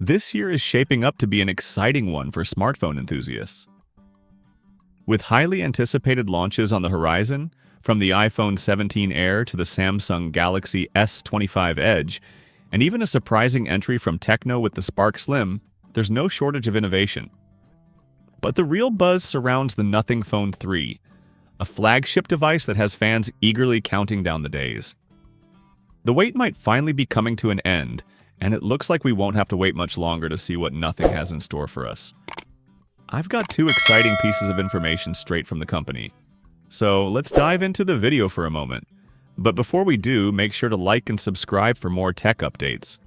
This year is shaping up to be an exciting one for smartphone enthusiasts. With highly anticipated launches on the horizon, from the iPhone 17 Air to the Samsung Galaxy S25 Edge, and even a surprising entry from Tecno with the Spark Slim, there's no shortage of innovation. But the real buzz surrounds the Nothing Phone 3, a flagship device that has fans eagerly counting down the days. The wait might finally be coming to an end, and it looks like we won't have to wait much longer to see what Nothing has in store for us. I've got two exciting pieces of information straight from the company. So let's dive into the video for a moment. But before we do, make sure to like and subscribe for more tech updates.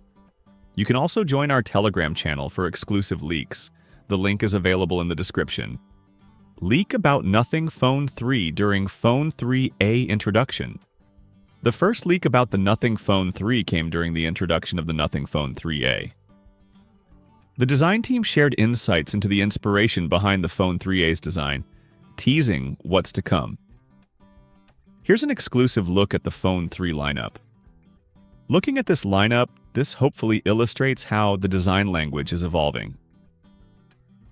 You can also join our Telegram channel for exclusive leaks. The link is available in the description. Leak about Nothing Phone 3 during Phone 3A introduction. The first leak about the Nothing Phone 3 came during the introduction of the Nothing Phone 3A. The design team shared insights into the inspiration behind the Phone 3A's design, teasing what's to come. Here's an exclusive look at the Phone 3 lineup. Looking at this lineup, this hopefully illustrates how the design language is evolving.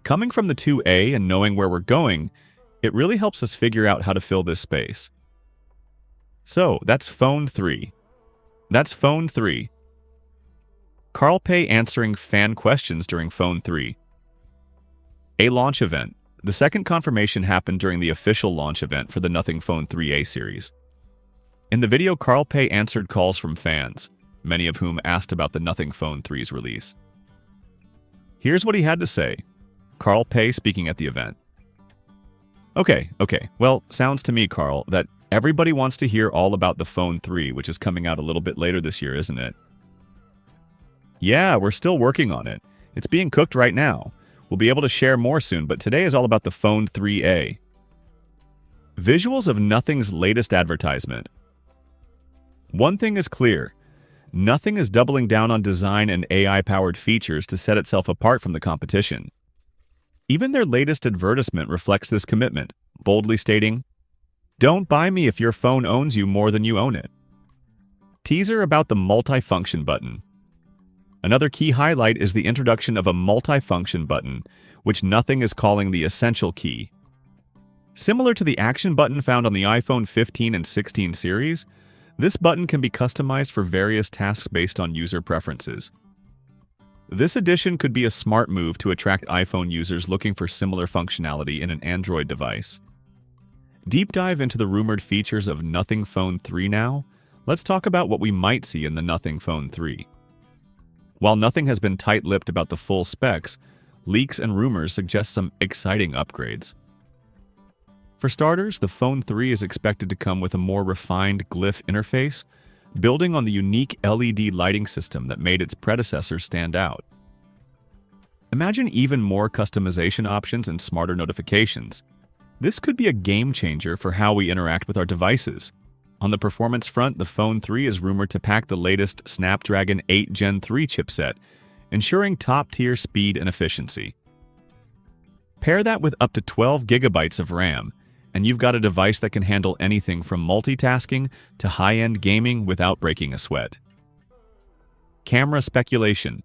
Coming from the 2A and knowing where we're going, it really helps us figure out how to fill this space. So, that's Phone 3. That's Phone 3. Carl Pei answering fan questions during Phone 3. A launch event. The second confirmation happened during the official launch event for the Nothing Phone 3A series. In the video, Carl Pei answered calls from fans, many of whom asked about the Nothing Phone 3's release. Here's what he had to say. Carl Pei speaking at the event. Okay. Well, sounds to me, Carl, that everybody wants to hear all about the Phone 3, which is coming out a little bit later this year, isn't it? Yeah, we're still working on it. It's being cooked right now. We'll be able to share more soon, but today is all about the Phone 3A. Visuals of Nothing's latest advertisement. One thing is clear. Nothing is doubling down on design and AI-powered features to set itself apart from the competition. Even their latest advertisement reflects this commitment, boldly stating, "Don't buy me if your phone owns you more than you own it." Teaser about the multifunction button. Another key highlight is the introduction of a multifunction button, which Nothing is calling the Essential Key. Similar to the action button found on the iPhone 15 and 16 series, this button can be customized for various tasks based on user preferences. This addition could be a smart move to attract iPhone users looking for similar functionality in an Android device. Deep dive into the rumored features of Nothing Phone 3 now, let's talk about what we might see in the Nothing Phone 3. While Nothing has been tight-lipped about the full specs, leaks and rumors suggest some exciting upgrades. For starters, the Phone 3 is expected to come with a more refined glyph interface, building on the unique LED lighting system that made its predecessor stand out. Imagine even more customization options and smarter notifications. This could be a game changer for how we interact with our devices. On the performance front, the Phone 3 is rumored to pack the latest Snapdragon 8 Gen 3 chipset, ensuring top-tier speed and efficiency. Pair that with up to 12 gigabytes of RAM, and you've got a device that can handle anything from multitasking to high-end gaming without breaking a sweat. Camera speculation.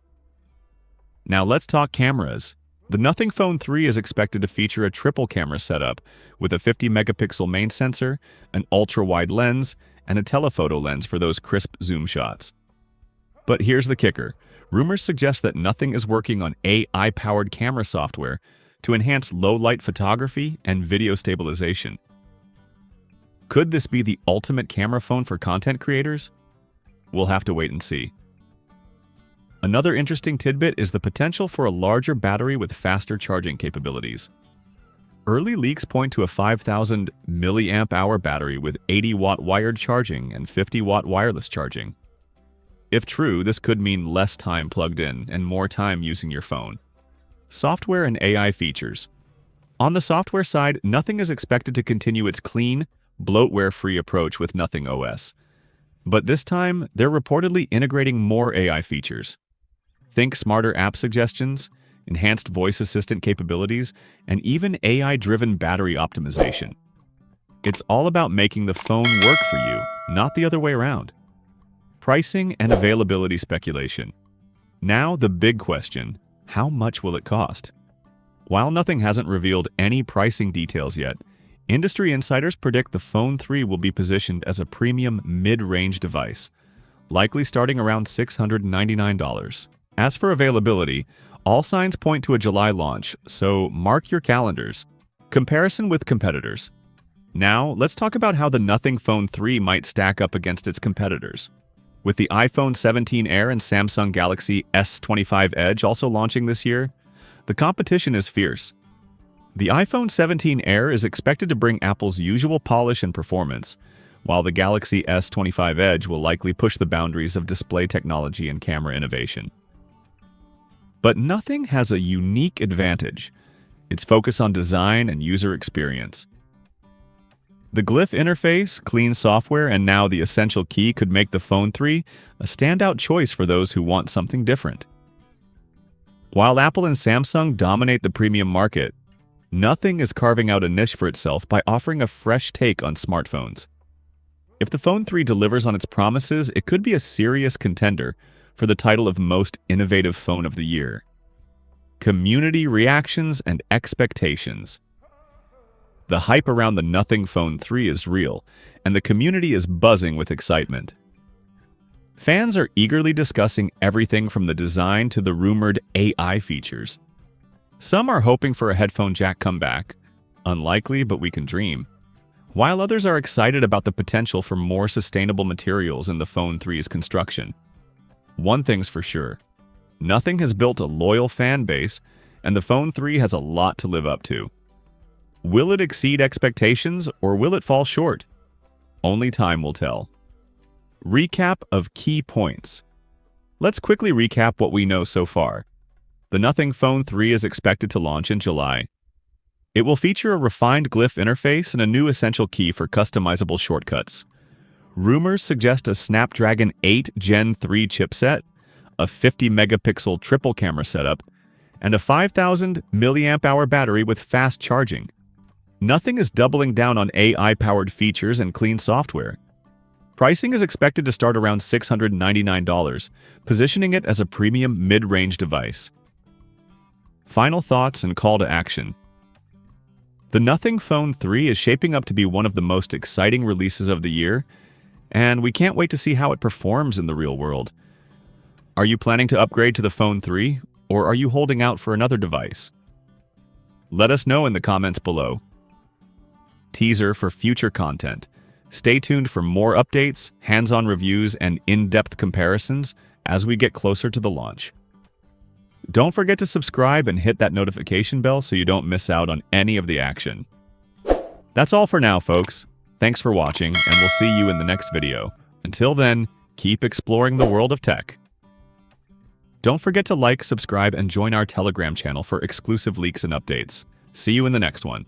Now let's talk cameras. The Nothing Phone 3 is expected to feature a triple camera setup with a 50-megapixel main sensor, an ultra-wide lens, and a telephoto lens for those crisp zoom shots. But here's the kicker. Rumors suggest that Nothing is working on AI-powered camera software to enhance low-light photography and video stabilization. Could this be the ultimate camera phone for content creators? We'll have to wait and see. Another interesting tidbit is the potential for a larger battery with faster charging capabilities. Early leaks point to a 5,000 mAh battery with 80-watt wired charging and 50-watt wireless charging. If true, this could mean less time plugged in and more time using your phone. Software and AI features. On the software side, Nothing is expected to continue its clean, bloatware-free approach with Nothing OS. But this time, they're reportedly integrating more AI features. Think smarter app suggestions, enhanced voice assistant capabilities, and even AI-driven battery optimization. It's all about making the phone work for you, not the other way around. Pricing and availability speculation. Now the big question, how much will it cost? While nothing hasn't revealed any pricing details yet, industry insiders predict the Phone 3 will be positioned as a premium mid-range device, likely starting around $699. As for availability, all signs point to a July launch, so mark your calendars. Comparison with competitors. Now, let's talk about how the Nothing Phone 3 might stack up against its competitors. With the iPhone 17 Air and Samsung Galaxy S25 Edge also launching this year, the competition is fierce. The iPhone 17 Air is expected to bring Apple's usual polish and performance, while the Galaxy S25 Edge will likely push the boundaries of display technology and camera innovation. But Nothing has a unique advantage: its focus on design and user experience. The glyph interface, clean software, and now the essential key could make the Phone 3 a standout choice for those who want something different. While Apple and Samsung dominate the premium market, Nothing is carving out a niche for itself by offering a fresh take on smartphones. If the Phone 3 delivers on its promises, it could be a serious contender for the title of Most Innovative Phone of the Year. Community reactions and expectations. The hype around the Nothing Phone 3 is real, and the community is buzzing with excitement. Fans are eagerly discussing everything from the design to the rumored AI features. Some are hoping for a headphone jack comeback, unlikely but we can dream, while others are excited about the potential for more sustainable materials in the Phone 3's construction. One thing's for sure, Nothing has built a loyal fan base, and the Phone 3 has a lot to live up to. Will it exceed expectations, or will it fall short? Only time will tell. Recap of key points. Let's quickly recap what we know so far. The Nothing Phone 3 is expected to launch in July. It will feature a refined glyph interface and a new essential key for customizable shortcuts. Rumors suggest a Snapdragon 8 Gen 3 chipset, a 50-megapixel triple camera setup, and a 5,000 mAh battery with fast charging. Nothing is doubling down on AI-powered features and clean software. Pricing is expected to start around $699, positioning it as a premium mid-range device. Final thoughts and call to action. The Nothing Phone 3 is shaping up to be one of the most exciting releases of the year, and we can't wait to see how it performs in the real world. Are you planning to upgrade to the Phone 3, or are you holding out for another device? Let us know in the comments below. Teaser for future content. Stay tuned for more updates, hands-on reviews, and in-depth comparisons as we get closer to the launch. Don't forget to subscribe and hit that notification bell so you don't miss out on any of the action. That's all for now, folks. Thanks for watching, and we'll see you in the next video. Until then, keep exploring the world of tech. Don't forget to like, subscribe, and join our Telegram channel for exclusive leaks and updates. See you in the next one.